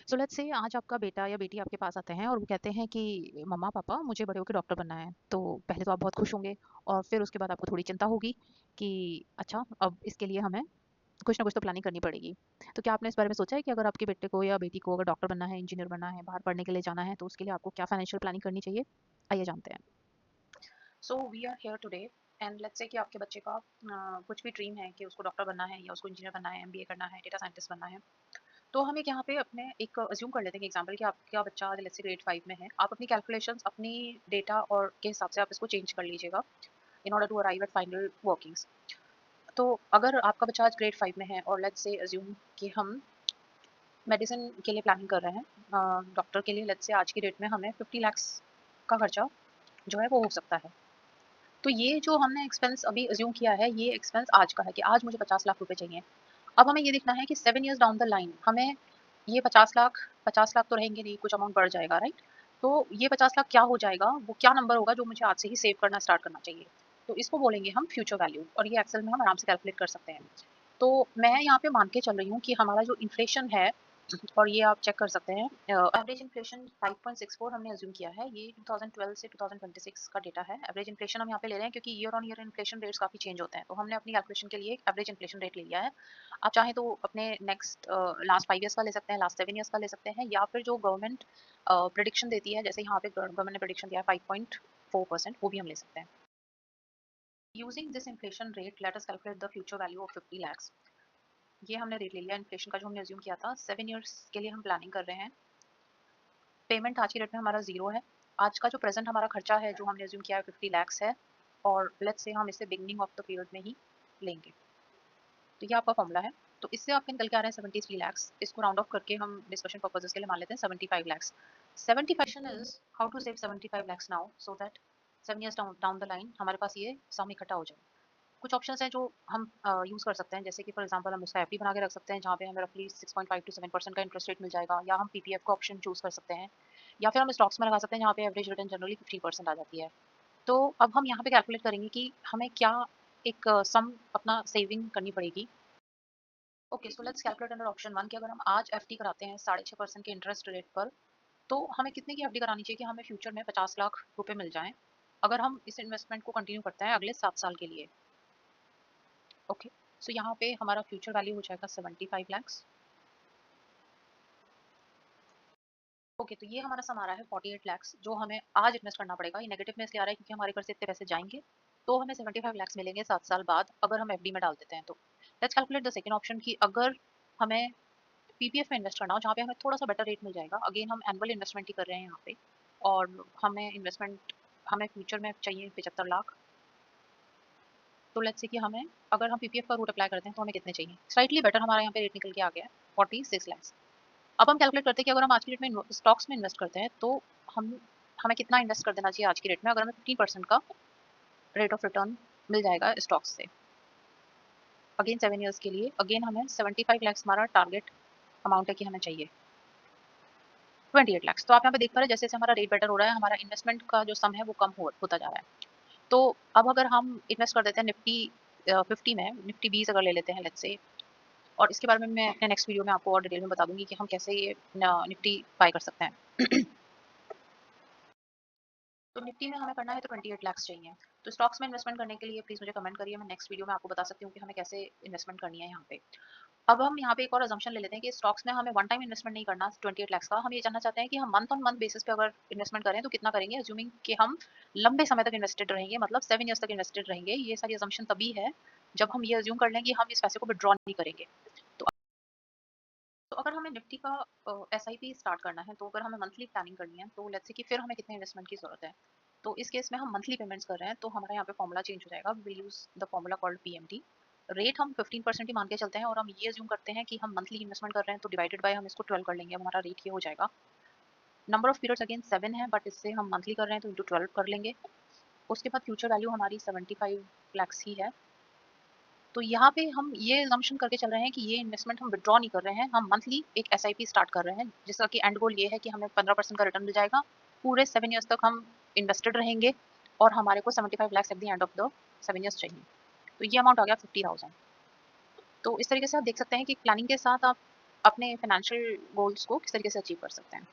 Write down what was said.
So let's say आज आपका बेटा या बेटी आपके पास आते हैं और वो कहते हैं कि मम्मा पापा मुझे बड़े होकर डॉक्टर बनना है। तो पहले तो आप बहुत खुश होंगे और फिर उसके बाद आपको थोड़ी चिंता होगी कि अच्छा अब इसके लिए हमें कुछ ना कुछ तो प्लानिंग करनी पड़ेगी। तो क्या आपने इस बारे में सोचा है कि अगर आपके बेटे को या बेटी को अगर डॉक्टर बनना है, इंजीनियर बनना है, बाहर पढ़ने के लिए जाना है तो उसके लिए आपको क्या फाइनेंशियल प्लानिंग करनी चाहिए? आइए जानते हैं। So we are here today and let's say कि आपके बच्चे का कुछ भी ड्रीम है कि उसको डॉक्टर बनना है या उसको इंजीनियर बनना है, एमबीए करना है, डेटा साइंटिस्ट बनना है। तो हम एक यहाँ पे अपने एक अज्यूम कर लेते हैं कि एग्जांपल कि आपका बच्चा लेट्स से ग्रेड 5 में है। आप अपनी कैलकुलेशंस अपनी डेटा और के हिसाब से आप इसको चेंज कर लीजिएगा in order to arrive at final workings. तो अगर आपका बच्चा आज ग्रेड 5 में है और लेट्स से अज्यूम कि हम मेडिसिन के लिए प्लानिंग कर रहे हैं, डॉक्टर के लिए लेट्स से आज की डेट में हमें 50 लाख्स का खर्चा जो है वो हो सकता है। तो ये जो हमने एक्सपेंस अभी अज्यूम किया है, ये एक्सपेंस आज का है कि आज मुझे 50 लाख रुपए चाहिए। अब हमें ये देखना है कि 7 इयर्स डाउन द लाइन हमें ये 50 लाख तो रहेंगे नहीं, कुछ अमाउंट बढ़ जाएगा, राइट? तो ये 50 लाख क्या हो जाएगा, वो क्या नंबर होगा जो मुझे आज से ही सेव करना स्टार्ट करना चाहिए। तो इसको बोलेंगे हम फ्यूचर वैल्यू और ये एक्सेल में हम आराम से कैलकुलेट कर सकते हैं। तो मैं यहाँ पे मान के चल रही हूँ कि हमारा जो इन्फ्लेशन है और ये आप चेक कर सकते हैं, एवरेज इन्फ्लेशन 5.64 हमने अज्यूम किया है। ये 2012 से 2026 का डेटा है। एवरेज इन्फ्लेशन हम यहाँ पे ले रहे हैं क्योंकि year on year inflation rates काफ़ी चेंज होते हैं, तो हमने अपनी कैलकुलेशन के लिए एक एवरेज इन्फ्लेशन रेट ले लिया है। आप चाहें तो अपने नेक्स्ट लास्ट 5 ईयर्स का ले सकते हैं, लास्ट 7 ईयर्स का ले सकते हैं, या फिर जो गवर्नमेंट प्रिडिक्शन देती है, जैसे यहाँ पे गवर्नमेंट ने प्रिडिक्शन दिया है 5.4%, वो भी हम ले सकते हैं। Using this inflation rate let us calculate the future value of 50 lakhs. ये हमने रेट ले लिया इन्फ्लेशन का जो हमने अज्यूम किया था। 7 ईयर्स के लिए हम प्लानिंग कर रहे हैं। पेमेंट आज की डेट में हमारा ज़ीरो है। आज का जो प्रेजेंट हमारा खर्चा है जो हमने अज्यूम किया है 50 लैक्स है, और लेट्स से हम इसे बिगनिंग ऑफ द पीरियड में ही लेंगे। तो ये आपका फॉर्मूला है। तो इससे आपके निकल के आ रहे हैं 73 लैक्स। इसको राउंड ऑफ करके हम डिस्कशन पर्पसेस के लिए मान लेते हैं 75 lakhs. 75 is how to save 75 lakhs now so that 7 years down the line हमारे पास ये सम इकट्ठा हो जाए। कुछ ऑप्शंस हैं जो हम यूज़ कर सकते हैं, जैसे कि फॉर एग्जांपल हम उसका एफडी बना के रख सकते हैं जहाँ पे हमें रफली 6.5 टू 7% का इंटरेस्ट रेट मिल जाएगा, या हम पीपीएफ का ऑप्शन चूज़ कर सकते हैं, या फिर हम स्टॉक्स में लगा सकते हैं जहाँ पे एवरेज रिटर्न जनरली 15% आ जाती है। तो अब हम यहाँ पे कैलकुलेट करेंगे कि हमें क्या एक सम अपना सेविंग करनी पड़ेगी। Okay, so let's calculate under option one कि अगर हम आज एफडी कराते हैं 6.5% के इंटरेस्ट रेट पर, तो हमें कितने की एफडी करानी चाहिए कि हमें फ्यूचर में 50 लाख रुपए मिल जाएं अगर हम इस इन्वेस्टमेंट को कंटिन्यू करते हैं अगले 7 साल के लिए। ओके, सो यहाँ पे हमारा फ्यूचर वैल्यू हो जाएगा 75 लैक्स। ओके, तो ये हमारा सम आ रहा है 48 लैक्स जो हमें आज इन्वेस्ट करना पड़ेगा। ये नेगेटिव में इसलिए आ रहा है क्योंकि हमारे घर से इतने पैसे जाएंगे, तो हमें 75 लैक्स मिलेंगे 7 साल बाद अगर हम एफडी में डाल देते हैं। तो let's calculate the second option कि अगर हमें पीपीएफ में इन्वेस्ट करना हो जहाँ पे हमें थोड़ा सा बेटर रेट मिल जाएगा। अगेन हम एनुअल इन्वेस्टमेंट ही कर रहे हैं यहाँ पे, और हमें इन्वेस्टमेंट हमें फ्यूचर में चाहिए 75 लाख। तो लेट्स से कि हमें अगर हम पीपीएफ का रूट अप्लाई करते हैं तो हमें कितने चाहिए, स्लाइटली बेटर हमारा यहाँ पे रेट निकल के आ गया है 46 लैक्स। अब हम कैलकुलेट करते हैं कि अगर हम आज की डेट में स्टॉक्स में इन्वेस्ट करते हैं तो हम हमें कितना इन्वेस्ट कर देना चाहिए आज की डेट में अगर हमें 15% का रेट ऑफ रिटर्न मिल जाएगा स्टॉक्स से। अगेन 7 ईयर्स के लिए अगेन हमें 75 लैक्स हमारा टारगेट अमाउंट है कि हमें चाहिए 28 लैक्स। तो आप यहाँ पे देख पा रहे हैं जैसे जैसे हमारा रेट बेटर हो रहा है हमारा इन्वेस्टमेंट का जो सम है वो कम होता जा रहा है। तो अब अगर हम इन्वेस्ट कर देते हैं निफ्टी 50 में, निफ्टी 20 अगर ले लेते हैं लेट्स से, और इसके बारे में मैं अपने नेक्स्ट वीडियो में आपको और डिटेल में बता दूंगी कि हम कैसे ये निफ्टी बाय कर सकते हैं। तो निफ्टी में हमें करना है तो 28 लाख चाहिए। तो स्टॉक्स में इन्वेस्टमेंट करने के लिए प्लीज मुझे कमेंट करिए, मैं नेक्स्ट वीडियो में आपको बता सकती हूँ कि हमें कैसे इन्वेस्टमेंट करनी है यहाँ पे। अब हम यहाँ पे एक और अजम्पशन ले लेते हैं कि स्टॉक्स में हमें वन टाइम इन्वेस्टमेंट नहीं करना 28 लाख का। हम ये जानना चाहते हैं कि हम मंथ ऑन मंथ बेसिस पे अगर इन्वेस्टमेंट करें तो कितना करेंगे, अज्यूमिंग कि हम लंबे समय तक इन्वेस्टेड रहेंगे, मतलब 7 ईयर्स तक इन्वेस्टेड रहेंगे। ये सारी अजम्पशन तभी है जब हम ये अज्यूम कर लें कि हम इस पैसे को विड्रॉ नहीं करेंगे। तो तो अगर हमें निफ्टी का एसआईपी स्टार्ट करना है, तो अगर हमें मंथली प्लानिंग करनी है तो लेट्स से कि फिर हमें कितने इन्वेस्टमेंट की जरूरत है। तो इस केस में हम मंथली पेमेंट्स कर रहे हैं तो हमारा यहाँ पे फॉर्मूला चेंज हो जाएगा। We will use the formula called PMT. Rate हम 15% ही मान के चलते हैं और हम ये अज्यूम करते हैं कि हम मंथली इन्वेस्टमेंट कर रहे हैं, तो डिवाइडेड बाय हम इसको 12 कर लेंगे, अब हमारा रेट ये हो जाएगा। नंबर ऑफ पीरियड्स अगेन 7 है, बट इससे हम मंथली कर रहे हैं तो इंटू 12 कर लेंगे। उसके बाद फ्यूचर वैल्यू हमारी 75 लैक्स ही है। तो यहाँ पे हम ये assumption करके चल रहे हैं कि ये इन्वेस्टमेंट हम विड्रॉ नहीं कर रहे हैं, हम मंथली एक एसआईपी स्टार्ट कर रहे हैं जिसका कि एंड गोल ये है कि हमें 15% का रिटर्न मिल जाएगा। पूरे 7 ईयर्स तक हम इन्वेस्टेड रहेंगे और हमारे को 75 lakh at the end of the 7 years चाहिए। तो ये अमाउंट आ गया 50,000। तो इस तरीके से आप देख सकते हैं कि प्लानिंग के साथ आप अपने फाइनेंशियल गोल्स को किस तरीके से अचीव कर सकते हैं?